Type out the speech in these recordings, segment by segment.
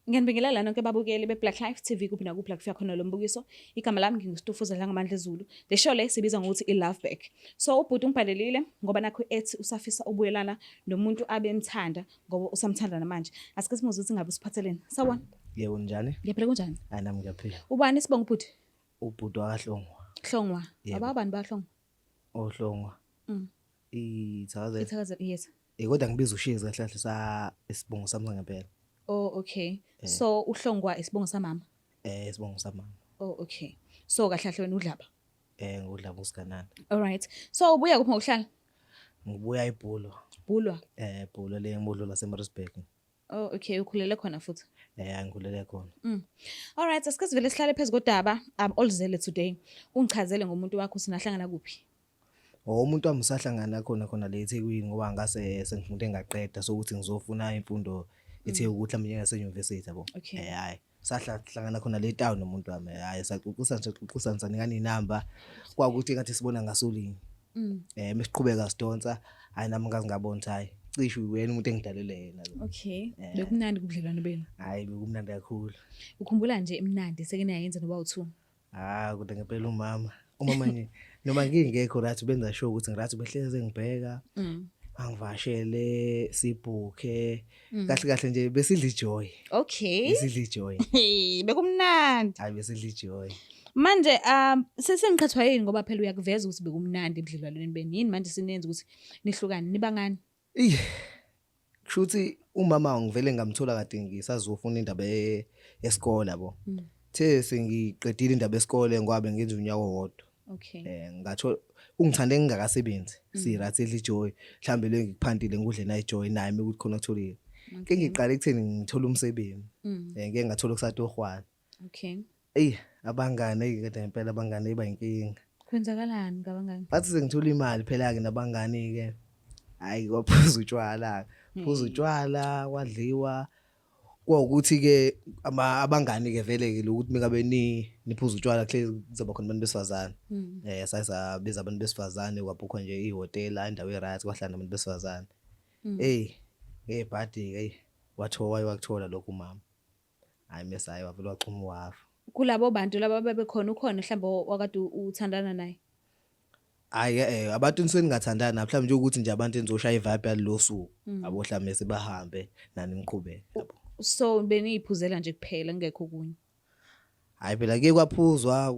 Ngiyanibingelela lana ke babukeli be-Black Life TV kuphi nakuphi la kufika khona lo mbukiso. Igama lami nginguStufuza Dlangamandla Zulu. Le show le sibiza ngokuthi i-Love Back. So ubhuti ungibhalelile ngoba nakho ethi usafisa ubuyelana nomuntu abemthanda ngoba usamthanda namanje. Asike simuze ukuthi ngabe usiphatheleni. Sawona. Yebo njani? Ngiyaphila kunjani? Hayi nami ngiyaphila. Ubani sibonga ubhuti? Ubhuti wakaHlongwa. Hlongwa. Yebo. Ababani baHlongwa? oHlongwa. Ithakaze. Ithakaze yes. Kodwa ngibiza ushizi kahle kahle isibongo sami ngempela. Oh okay. So uHlongwa isibongo samama. Isibongo samama. Oh okay. So kahle kahle wena udlaba. Ngudlaba usiganana. All right. So ubuya kuphi ngokuhlala? Ngibuya eBhulo. Bhulwa. Bhulo le eModlo laseMaritzburg. Oh okay, ukhulele khona futhi. Ngikhulele khona. All right, asike sivele sihlale phezulu kodaba oluzele today. Ungichazele ngomuntu wakho sinahlangana kuphi? Umuntu wami usahlangana khona le eThekwini ngoba ngase sengifunde ngaqeda sokuthi ngizofuna imfundo ethe ukuthi mhlawumbe njengaseuniversity yabo. Hayi. Sahlangana khona le town nomuntu wami. Hayi saxoxisana sanikana inamba kwakuthi ngathi sibona ngasolinye. Mesiqhubeka sidonsa hayi nami ngazi ngabona ukuthi hayi cishe wena umuntu engidalele yena lo. Okay. Bekumnandi kubudlelwane benu. Hayi bekumnandi kakhulu. Ukhumbula nje emnandi seke nayenza noba u2. Kodwa ngempela umama nje noma ngingekho rathi benza sure ukuthi ngirathi behleze ngibheka. Angivashele sibhuke kahle kahle nje besidla ijoy. Okay. Besidla ijoy. Bekumnandi. Hayi besidla ijoy. Manje sesengiqhathwa yini ngoba phela uyakuveza ukuthi bekumnandi ebudlelwaneni benu. Yini manje sinenza ukuthi nihlukane nibangani? Kushuthi umama ngivele ngamthola kade ngisazofuna indaba yesikole yabo. The sengiqedile indaba yesikole ngoba ngenza unyaka wodwa. Okay. Ngatho ungithande ngingakasebenzi sirathela ijoy mhlambe le ngikuphantile ngudle nayi joy nami ukuthi khona kutholile. Ke ngiqala ekutheni ngithola umsebenzi. Ngeke ngathola kusatohwana. Okay. Abangane kade ngempela abangane ebayinkinga. Kwenzakalani ngabangani? Bathi sengithola imali phela ke nabangani ke. Hayi kwaphuza utshwala. Phuza utshwala kwadliwa ukuthi ke abangani ke vele ke ukuthi mikabe niphuza utshwala kuzoba khona abantu besifazane. Sayisabiza abantu besifazane kwabhukwa nje ihotela indawo eright kwahlala nabantu besifazane. Ngebhadi ke wakuthola lokho umama. Hayi mesayi wavela wachuma wafa. Kulabo bantu laba bebekhona ukhona mhlawumbe wakade uthandana naye. Hayi abantu nisengathandana mhlawumbe nje ukuthi nje abantu enizoshaya ivibe yalosuku abohlame sebahambe nani niqhubeke yabo. So beniyiphuzela nje kuphela ngekho kunye. Hayi phela ke kwaphuzwa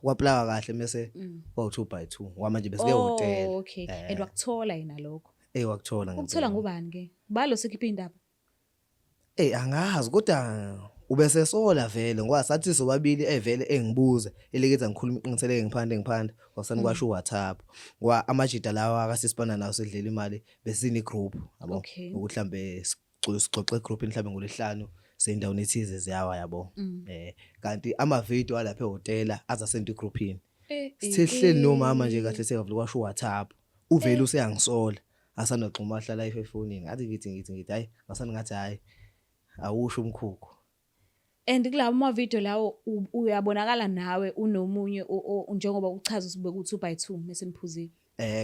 kwaplaka kahle mase kwa2 by 2 ngoba manje besike hotel. Oh okay. And wakuthola yena lokho. Wakuthola ngempela. Ukuthola ngubani ke? Balo sekhipha indaba. Angazi kodwa ubese sola vele ngoba sathi sobabili evele engibuza eleketha ngikhuluma iqiniseleke ngiphanda wasani kwasho WhatsApp ngoba amajida lawa akasisipana nawo sedlela imali besine group yabo ukuthi mhlambe sixoxe group mhlambe ngolesihlanu sendaweni ethize ziyawa yabo. Kanti ama video alapha ehotela azasenda igroupini. Sihleli nomama nje kahle sekavula kwasho WhatsApp uvele useyangisola asanoxhuma ahlala efonini ngathi ngithi hayi ngasani ngathi hayi awusho umkhukhu. And kulawo ma video lawo uyabonakala nawe unomunye njengoba uchaza usube ku2 by 2 meseniphuzile.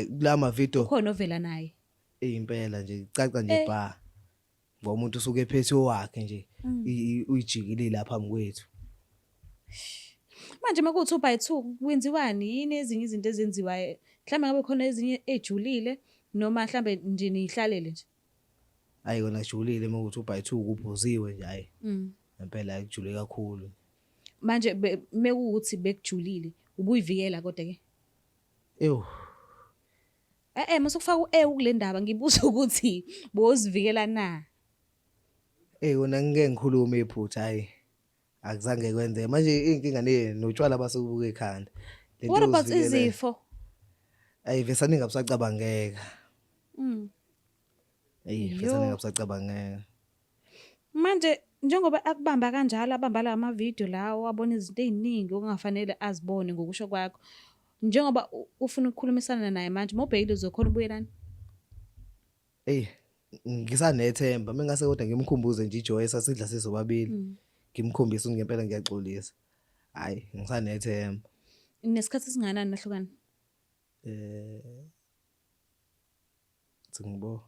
Kulama video ukhona ovela naye. Impela nje caca nje ba. Ngoba umuntu usuke ephethe wakhe nje uyijikile lapha kwethu. Manje maku2 by 2 kwenziwani yini ezinye izinto ezenziwa mhlawumbe ngabe khona ezinye ejulile noma mhlawumbe nje nihlalele nje. Hayi kona ejulile maku2 by 2 kuphuziwe nje hayi. Impela ekujule kakhulu. Manje mekuthi bekujulile ubuyivikela kodwa ke. Masukufaka kule ndaba ngibuza ukuthi bozivikela na. Wona ngeke ngikhulume iphutha hayi. Akuzange kwenze manje inkinga notshwala basubuka ekhanda. What about izifo? Vesani ngabusacabangeka. Vesani ngabusacabangeka. Manje njengoba akubamba kanjalo abamba la ama video lawo abona izinto eziningi okungafanele azibone ngokusho kwakho. Njengoba ufuna ukukhulumisana naye manje mobile uzokhona ubuyelana. Ngisanethemba mengase kodwa ngimkhumbuze nje ijoy sasidla sizobabili. Ngimkhombisa ngempela ngiyaxolisa. Hayi ngisanethemba. Nesikhathi singanani nahlukana? Ngibona.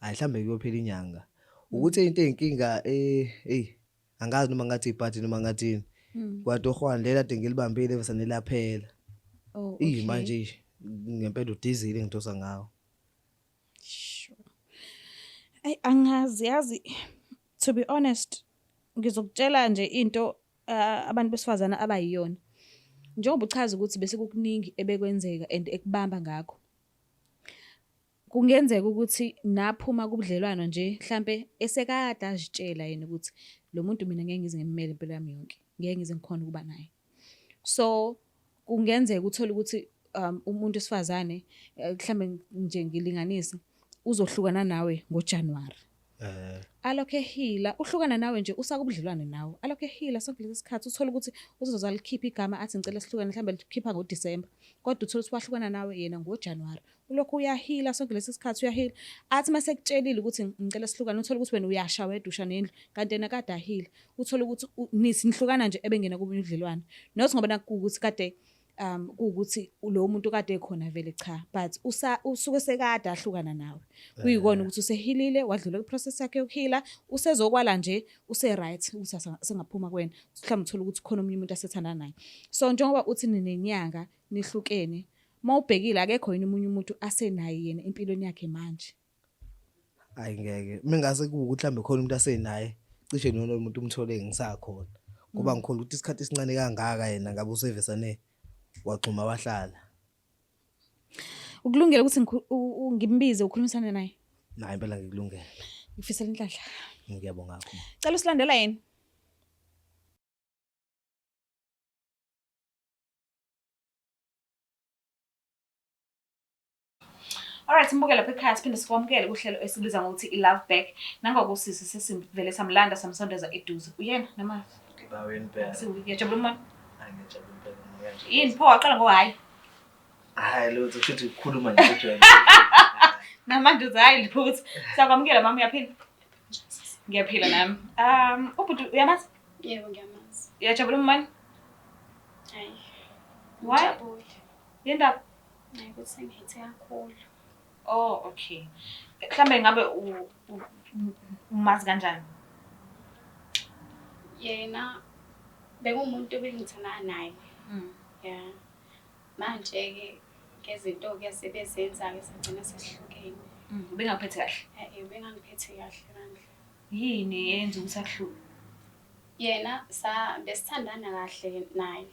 Hayi mhlambe kuyophela inyanga. ukuthi into eyinkinga hey angazi noma ngathi ibhadi noma ngathini kwathi ohwana lela ade ngilibambile bese nelaphela Oh, okay. manje ngempela udizile engitosa ngawo. Sure. Ay angazi yazi, to be honest ngizokutshela nje into abantu besifazana abayiyona. Njengoba uchaza ukuthi bese kukuningi ebekwenzeka and ekubamba ngakho. Kungenzeka ukuthi naphuma kubudlelwano nje mhlambe esekade azitshela yena ukuthi lo muntu mina ngeke ngize ngimele impilo yami yonke. Ngeke ngize ngikhona ukuba naye. So kungenzeka uthola ukuthi umuntu wesifazane mhlambe nje ngilinganisa uzohlukana nawe ngoJanuary. Alokhe hila uhlukana nawe nje usakubudlelwane nawe. Alokhe hila sonke lesi sikhathi uthola ukuthi uzoza likhipha igama athi ngicela sihlukane mhlambe likhipha ngoDisemba. Kodwa uthola ukuthi wahlukana nawe yena ngoJanuary. Ulokhu uyahila sonke lesi sikhathi uyahila. Athi mase kutshelile ukuthi ngicela sihlukane uthola ukuthi wena uyasha wedwa usha nendlu kanti yena kade ahila. Uthola ukuthi nithi nihlukana nje ebengena kubunye ubudlelwane. Nothi ngoba nakuukuthi kade kuukuthi lo muntu kade ekhona vele cha but usuke sekade ahlukana nawe kuyikona ukuthi usehilile wadlula iprocess yakhe yokuhila usezokwala nje use right ukuthi sengaphuma kwena mhlawumbe uthola ukuthi khona umunye umuntu asethanda naye so njengoba uthi nenyanga nihlukene mawubhekile akekho yini umunye umuntu asenaye yena empilweni yakhe manje Hayi ngeke mengase kuukuthi mhlambe khona umuntu asenaye cishe nona umuntu umthole ngisakhona ngoba ngikhola ukuthi isikhathi esincane kangaka yena ngabe usevesane waxhuma wahlala. Ukulungela ukuthi ngimbize ukhulumisane naye? Nayi impela ngikulungela. Ngifisela inhlanhla. Ngiyabonga kakhulu. Cela usilandela yini? Alright mbukela lapha ekhaya siphinde sikwamukele kuhlelo esibiza ngokuthi iLove Back. Nangokusisi sesivele samlanda samsondeza eduze. Uyena noma Ngibaweni phela. Ngiyajabula uma. Ngiyajabula phela manje. Yini pho waqala ngo hayi? Hayi lo uthi ukukhuluma nje kujwayele. Namanje uzayi lutho. Siyakwamukela mama uyaphila? Ngiyaphila nami. Ubhuti uyamazi? Yebo ngiyamazi. Uyajabula uma? Hayi. Why? Ngijabule. Yendaba? Hayi ukuthi sengithe kakhulu. Oh okay. Mhlambe ngabe umazi kanjani? Yena bengumuntu ebengithana naye. Yeah. Manje ke ngezinto ke sebezenza ke sagcina sesihlukene. Bengaphethe kahle. Bengangiphethe kahle kanje. Yini yenza ukuthi akuhluke? Yena besithandana kahle naye.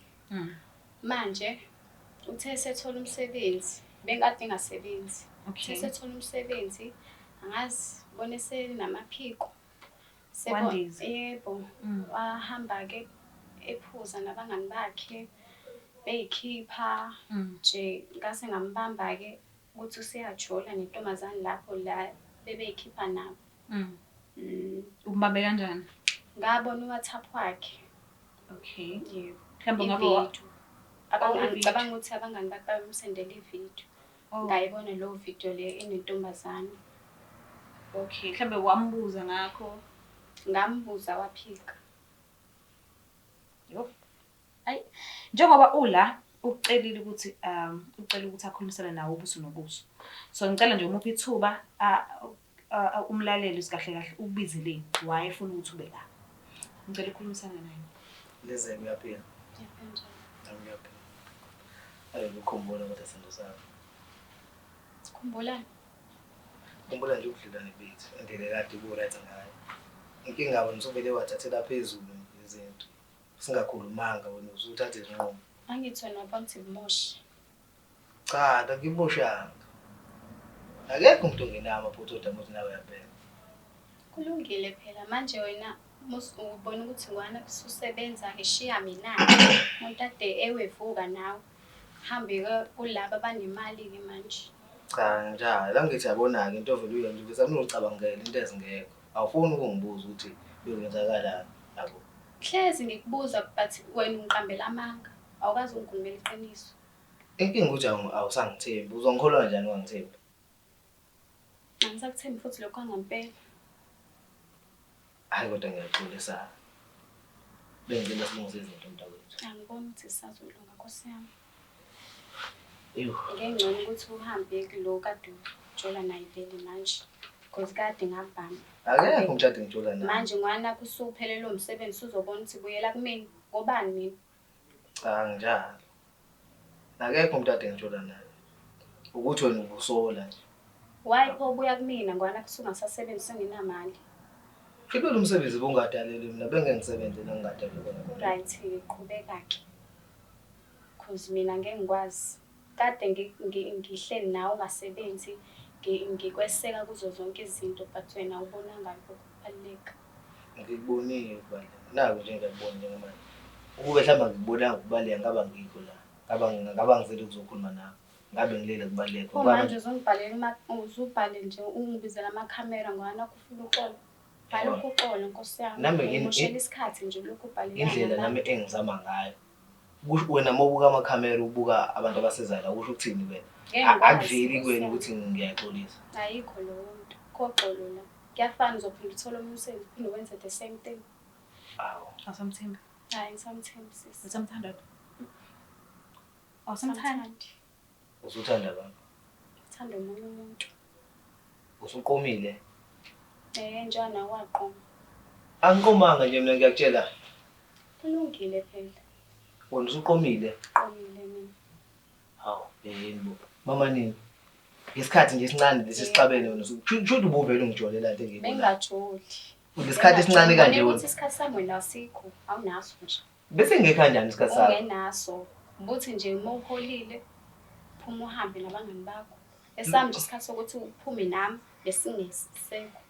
Manje uthe sethola umsebenzi, bengade ngasebenzi. Okay. Sethola umsebenzi, angazi bone senamaphiko. Wandiza. Yebo. Wahamba ke ephuza nabangani bakhe beyikhipha nje ngase ngambamba ke ukuthi useyajola nentombazane lapho la bebeyikhipha nabo. Umbambe kanjani? Ngabona uWhatsApp wakhe. Okay. Yebo. Mhlawumbe ngabe Ngicabanga ukuthi abangani bakhe bamsendela ivideo. Ngayibona lo video le enentombazane. Okay, mhlawumbe wambuza ngakho. Ngambuza waphika. Yo. Ay, njengoba ula ucelile ukuthi ucela ukuthi akhulumisane nawe ubuso nobuso. So ngicela nje umuphi ithuba umlaleli sikahle kahle ubizile why efuna ukuthi ube la. Ngicela ukukhulumisana naye. Leze uyaphila. Ngiyaphila. Ayo ukukhumbula ukuthi sendo sakho. Sikhumbulani? Khumbula nje ubudlelwane bethu endele kade ku right ngayo. Inkinga yabo nisovele wathathela phezulu izinto. Singakhulumanga wena usuthathe izinqumo. Angithi wena waphansi umoshi. Cha, ngikuboshanga. Akekho umuntu ongenama photho ukuthi nawe yaphela. Kulungile phela manje wena ubona ukuthi ngwana ususebenza ngishiya mina. Umuntu ade ewevuka nawe. Hambe kulabo abanemali ke manje. Cha njalo la ngithi yabona ke into vele uyenza bese aminocabangela into ezingekho. Awufuni ukungibuza ukuthi kuyenzakala yabo. Hlezi ngikubuza but wena ungiqambela amanga. Awukazi ungikhulumela iqiniso. Inkinga ukuthi awusangithembi. Uzongikholwa kanjani ungangithembi? Angisakuthembi futhi lokho angempela. Hayi kodwa ngiyaxolisa. Bengicela silungise izinto mntakwethu. Angiboni ukuthi sisazolunga Nkosi yami. Eyo. Ngengcono ukuthi uhambe kulo kade ujola naye vele manje. because kade ngavama. Akekho umshado engijula naye. Manje ngwanakho usuphelelwe umsebenzi uzobona ukuthi buyela kumina. Ngobani mina? Cha njalo. Akekho umshado engijula naye. Ukuthi wena ubusola nje. Why pho ubuya kumina ngwanakho usungasasebenzi senginamali? Phela umsebenzi bongadalelwe mina bengengisebenzela ngingadalelwe kona. Right, qhubeka-ke. Cause mina ngeke ngikwazi. Kade ngihleli nawe ungasebenzi, ngikweseka kuzo zonke izinto but wena ubona ngakho ukubaluleka. Ngikubonile kubala. Naku nje ngiyakubona njengamanje. Ukube mhlawumbe ngikubonanga ukubaleka ngaba ngikho la. Ngaba ngizele ukuzokhuluma nawe. Ngabe ngilele kubaleka. Manje uzongibhalela uzubhale nje ungibizela amakhamera ngwanakho ufuna uxolo. Bhala ukuxola Nkosi yami. Ngimoshela isikhathi nje lokhu ubhalela. Indlela nami engizama ngayo. Kusho wena mawubuka amakhamera ubuka abantu abasezayo la kusho ukuthini wena? Akuveli kuwena ukuthi ngiyaxolisa. Ayikho lowo muntu. Koxolo la. Kuyafana uzophinda uthole umsebenzi uphinde wenze the same thing. Awu. Awusamthemba. Hayi ngisamthemba sisi. Usamthanda? Awusamthanda? Usuthanda baba. Uthanda omunye umuntu. Usuqomile. Njana waqoma. Angiqomanga nje mina ngiyakutshela. Kulungile phela. Wena usuqomile. Qomile mina. Hawu, yebo. Mama nini? Ngesikhathi nje esincane lesixabene wena usho ubuvela ungijolela into engiyibona. Bengajoli. Lesikhathi esincane kanje wena. Ukuthi isikhathi sami wena asikho, awunaso nje. Bese ngeke kanjani isikhathi sakho? Ungenaso. Ubuthi nje uma uholile phuma uhambe nabangani bakho. Esami nje isikhathi sokuthi uphume nami lesingesekho.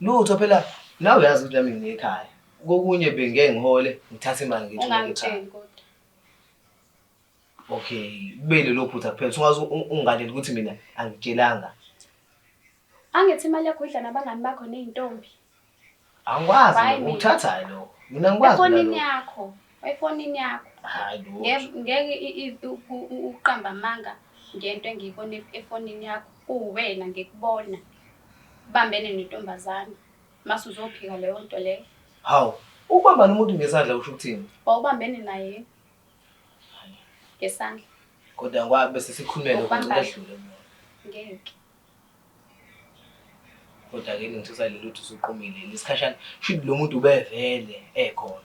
Lutho phela nawe uyazi ukuthi nami nginekhaya. Kokunye bengeke ngihole ngithathe imali ngithi nginekhaya. Ungangitsheli kodwa. Okay, kubele lo phutha kuphela. Ungazi ungaleli ukuthi mina angitshelanga. Angithi imali yakho idla nabangani bakho nezintombi. Angikwazi ukuthatha lo. Mina ngikwazi la. Efonini yakho. Efonini yakho. Hayi lo. Ngeke uqamba amanga ngento engiyibona efonini yakho. Uwena ngikubona. Ubambene nentombazana. Mase uzophika leyo nto leyo. Hawu, ubamba nomuntu ngesandla usho ukuthini? Ubambene naye. Ngesandla. Kodwa ngwabe bese sikhulumela ukuthi edlule mina. Ngeke. Kodwa ke ngithusa lelo ukuthi usuqomile lesikhashana. Shithi lo muntu ubevele ekhona.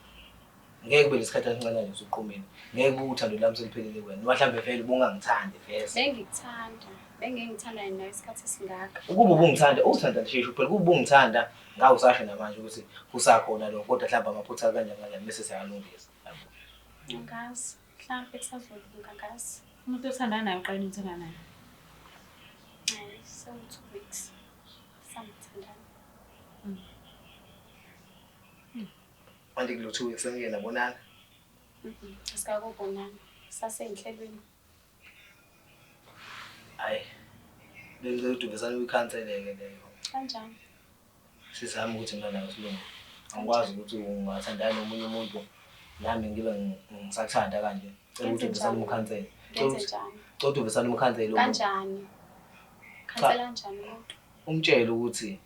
Ngeke kube lesikhathi esincane nje usuqomile. Ngeke uthando lami seliphelele kuwena. Mhlawumbe vele ubungangithandi vese. Bengikuthanda. Bengingithanda nawe isikhathi esingaka. Ukuba ubungithanda, uthanda nje phela kuba ubungithanda ngawusasho namanje ukuthi kusakhona lo kodwa mhlawumbe amaphutha kanjani bese siyalungisa. Ngazi. Mhlawumbe kusazolunga ngazi. Umuntu othandana naye uqala ukuthanda naye. Hayi, so 2 weeks. Samthandana. Manje kulo 2 weeks sengiyena bonana. Sikakubonana. Saseyinhlelweni. Hayi. Bengicela ukuthi uvesane uyikhanseleke leyo. Kanjani? Sizama ukuthi mina nawe silungu. Angikwazi ukuthi ungathandana nomunye umuntu nami ngibe ngisathanda kanje. Cela ukuthi uvesane umkhansele. Cela uvesane umkhansele. Kanjani? Khansela kanjani umuntu? Umtshele ukuthi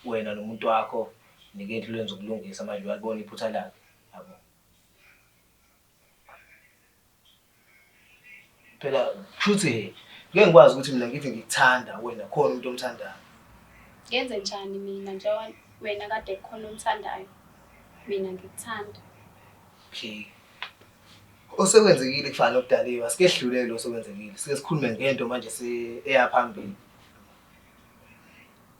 wena nomuntu wakho nikethu lenza ukulungisa manje uyalibona iphutha lakhe. Yabo. Phela futhi ngeke ngikwazi ukuthi mina ngithi ngikuthanda wena khona umuntu omthandayo. Ngenze njani mina njengoba wena kade kukhona umthandayo? Mina ngikuthanda. Okay. Osekwenzekile kufana nokudaliwa asike sidlulele lo sokwenzekile. Sike sikhulume ngento manje eyaphambili.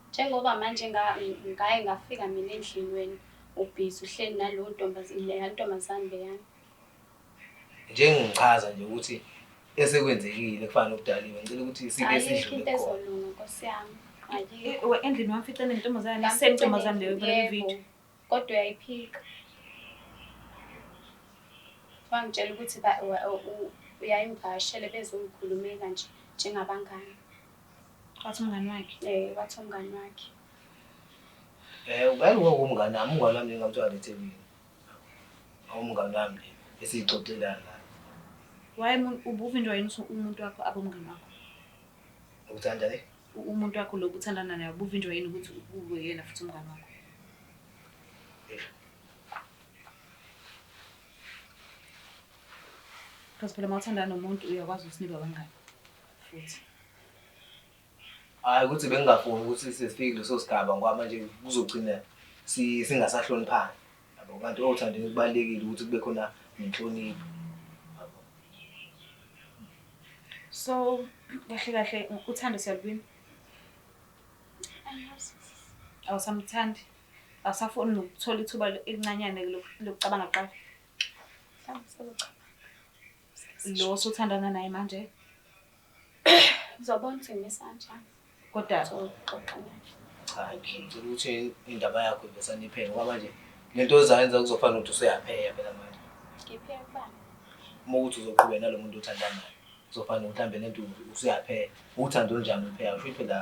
Njengoba manje ngaye ngafika mina endlini wena ubhizi uhleli nalowo ntombazane leyana. Njengichaza nje ukuthi esekwenzekile kufana nokudaliwa ngicela ukuthi sike sidlule khona. Into ezolunga Nkosi yami. Ayikho. Endlini wamfica nentombazane, sentombazane leyo kule video. Kodwa uyayiphika. Wangitshela ukuthi uyayimvashele bezongikhulumela nje njengabangani. Wathi umngani wakhe. Wathi umngani wakhe. Ungani ngomngani nami umngani wami ngingamthola eThekwini. Awumngani wami esixoxelana naye. Waye ubuvinjwa yini umuntu wakho abomngani wakho? Uthanda le? Umuntu wakho lo uthandana naye ubuvinjwa yini ukuthi ube yena futhi umngani wakho? Because phela mawuthandana nomuntu uyakwazi ukusinika abangani futhi. Hayi ukuthi bengingafuni ukuthi sesifikile leso sigaba ngoba manje kuzogcina singasahloniphani. Yabo kanti othandweni kubalekile ukuthi kube khona nenhlonipho. So kahle kahle uthando siyalwini. Awusamthandi. Awusafuni nokuthola ithuba elincanyane lokucabanga kuqala. Lo sothandana naye manje. Ngizobona ukuthi ngimesanjani. Kodwa Xoxa naye. Cha ngicela ukuthi indaba yakho ibesaniphele ngoba manje lento ozayenza kuzofana ukuthi usuyapheya phela manje. Ngiphiya kubani? Uma ukuthi uzoqhubeka nalo muntu othandana naye kuzofana mhlambe lento usuyapheya. Uthando olunjani upheka usho phela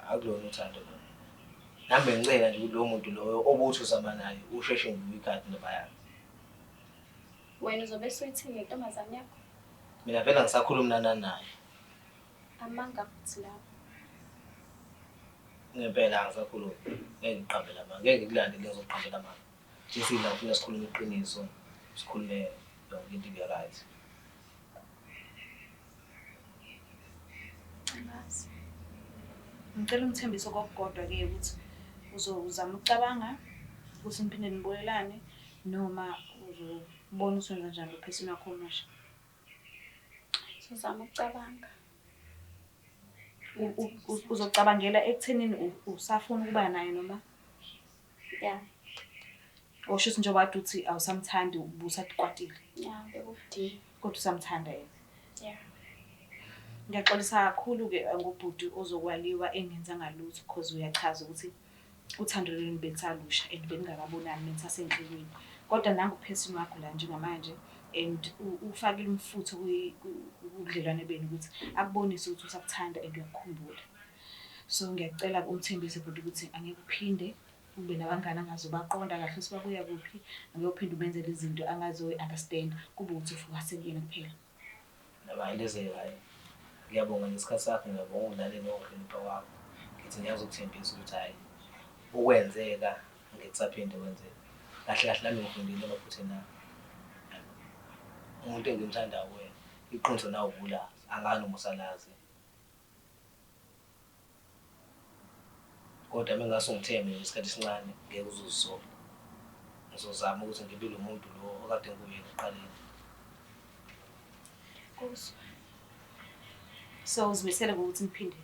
akulona uthando lo. Nami ngicela nje ukuthi lo muntu loyo obuthi uzama naye usheshe ngiyikade indaba yakhe. Wena uzobe suyithini ngentombazane yakho? Mina vele ngisakhuluma naye. Amanga futhi lapho. Ngempela angisakhuluma. Ngeke ngiqambele amanga. Ngeke ngikulande ngizoqambela amanga. Nje sila ufuna sikhulume iqiniso. Sikhulume yonke into ibe right. Angazi. ngicela umthembiso kokukodwa ke ukuthi uzozama ukucabanga ukuthi niphinde nibuyelane noma uzobona usenza njani lophesini wakho omusha. Sizama ukucabanga. Uzocabangela ekuthenini usafuna ukuba naye noma Yeah. osho ukuthi njengoba kade uthi awusamthandi ubusakwatile Yeah, bekufudile. kodwa usamthanda yena. Yeah. Ngiyaxolisa kakhulu ke ngobhuti ozokwaliwa engenzanga lutho because uyachaza ukuthi uthando lweni benisalusha and beningakabonani nisasenhlelweni. Kodwa nangu uphesini wakho la njengamanje and ufakile umfutho kubudlelwane benu ukuthi akubonise ukuthi usakuthanda and uyakukhumbula. So ngiyacela umthembise futhi ukuthi angeke uphinde ube nabangani angazobaqonda kahle ukuthi babuya kuphi, angeke uphinde ubenzele izinto angazo-understand kube ukuthi ufuka sekuyena kuphela. Nabayilezeka hayi. Ngiyabonga nesikhathi sakho ngiyabonga ulalele nokuhlonipha kwakho. Ngithi ngiyazokuthembisa ukuthi hayi ukwenzeka ngikusaphinde kwenzeka. Kahle kahle nami ngifundile amaphutha na. Umuntu engimthanda wena iqiniso nawo ubulazi angani umusalazi. Kodwa mengase ngithembe isikhathi esincane ngeke uzuzisola. Ngizozama ukuthi ngibe lo muntu lo okade ngikuyena eqaleni. Kuso. So uzimisele ngokuthi niphinde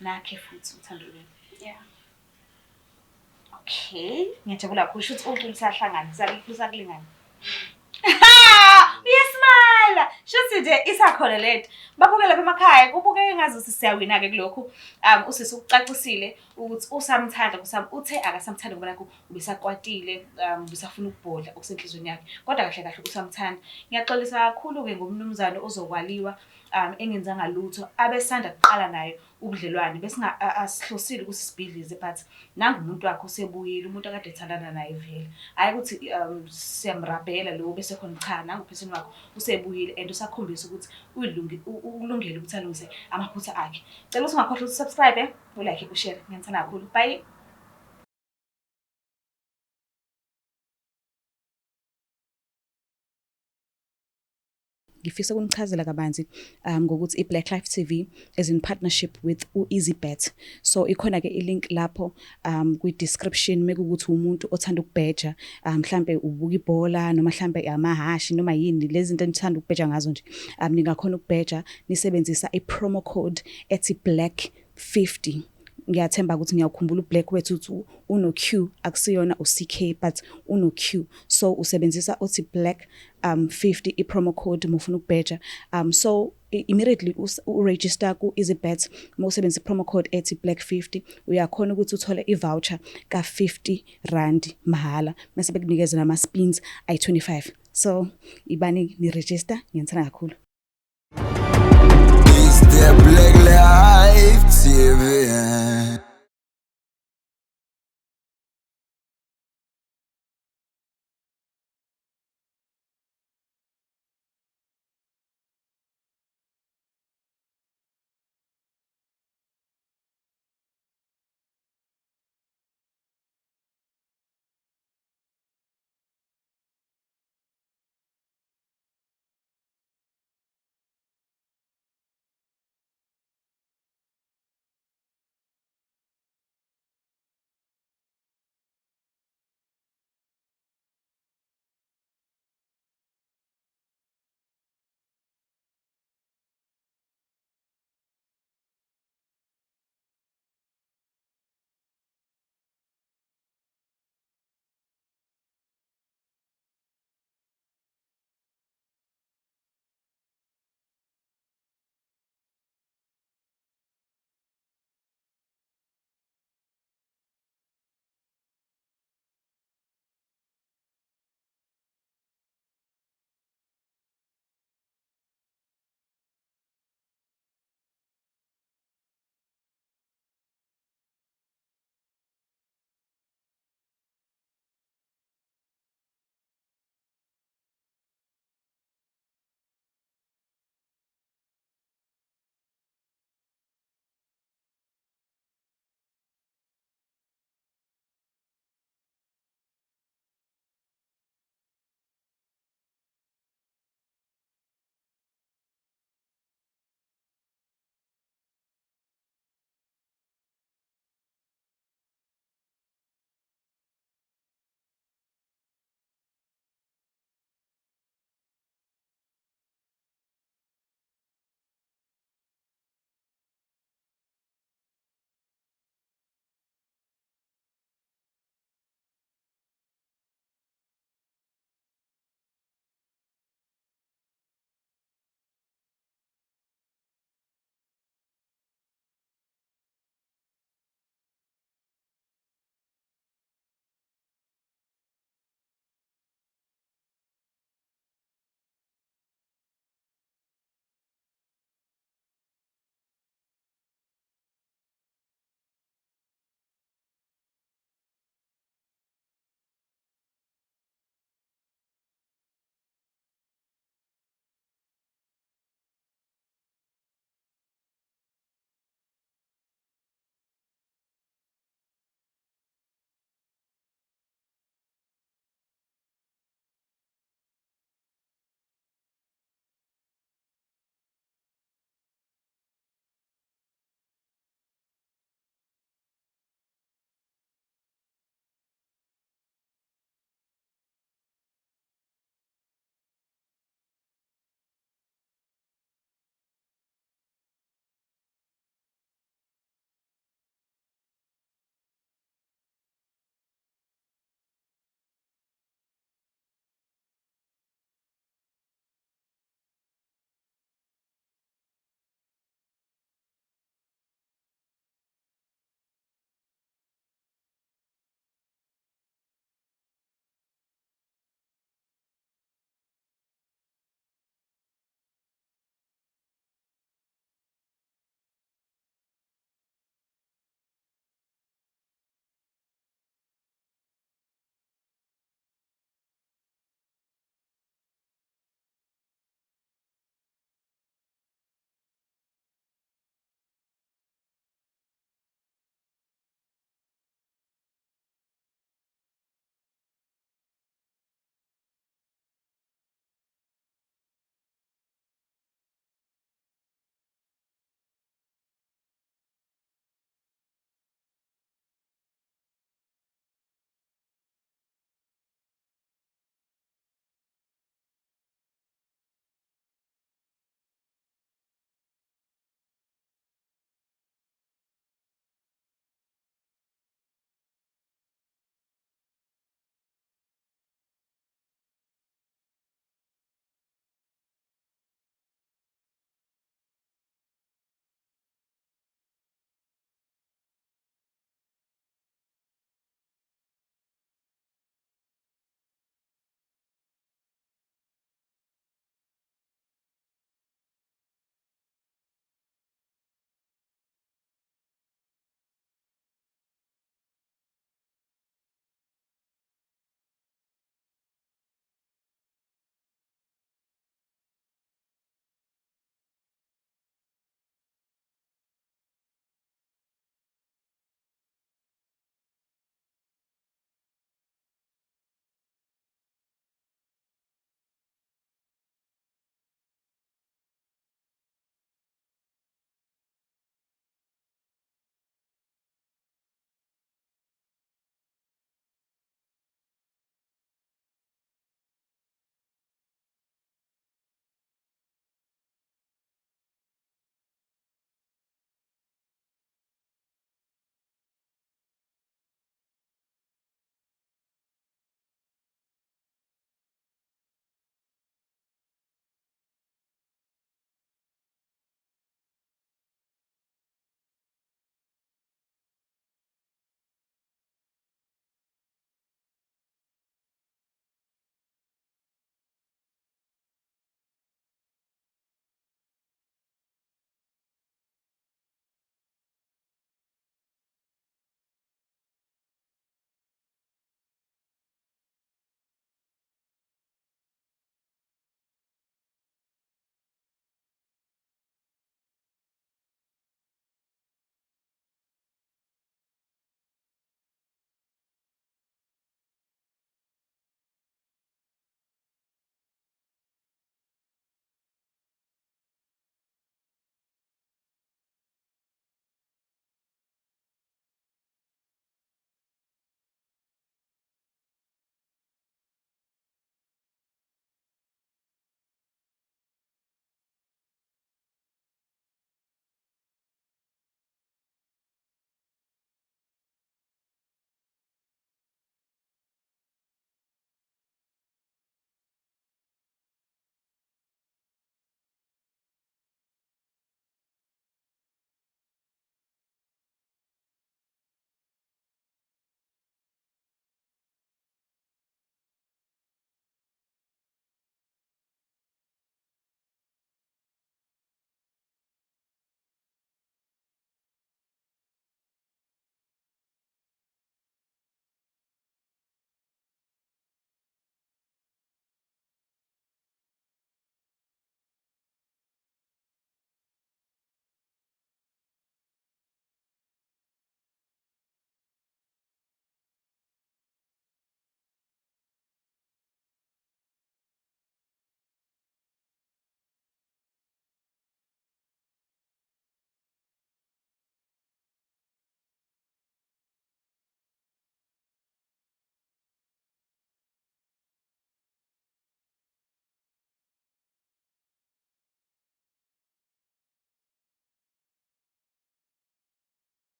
nakhe futhi uthando lweni. Yeah. Okay, ngiyajabula kakhulu ukuthi uqulu lisahlangana lisakulingana. Uyasmile. Shuthi nje isakhona lento. Babukela lapha emakhaya kubukeke ngazuthi siyawina ke kulokhu. Usisi ukucacisile ukuthi usamthanda kusami uthe akasamthanda ngoba nakho ubesakwatile, ubesafuna ukubhodla okusenhlizweni yakhe. Kodwa kahle kahle usamthanda. Ngiyaxolisa kakhulu ke ngomnumzane ozokwaliwa engenzanga lutho abesanda kuqala naye ubudlelwane besinga asihlosile ukuthi sibhidlize but nangu umuntu wakhe usebuyile umuntu akade ethandana naye vele hayi ukuthi siyamrabhela lo bese khona cha nangu uphesini wakho usebuyile and usakhombisa ukuthi ulungele ukuthi alungise amaphutha akhe. Cela ukuthi ungakhohlwa ukusubscribe ulike ushare. Ngiyathanda kakhulu. Bye. Ngifisa ukunichazela kabanzi ngokuthi iBlack Life TV is in partnership with uEasyBet. So ikhona ke ilink lapho kwi-description mekukuthi umuntu othanda ukubheja mhlambe ubuka ibhola noma mhlambe amahashi noma yini lezi zinto enithanda ukubheja ngazo nje ningakhona ukubheja nisebenzisa i-promo code ethi black50. Ngiyathemba ukuthi ngiyakukhumbula uBlack wethu uthi uno Q akusiyona uCK but uno Q, so usebenzisa othi black 50 i-promo code mufuna ukubheja. So immediately uregister ku EasyBet mawusebenzisa i-promo code ethi black50 uyakhona ukuthi uthole i-voucher ka-R50 mahala mase bekunikeza nama spins ay-25. So ibani ni register. Ngiyithanda kakhulu. It's the Black Life TV.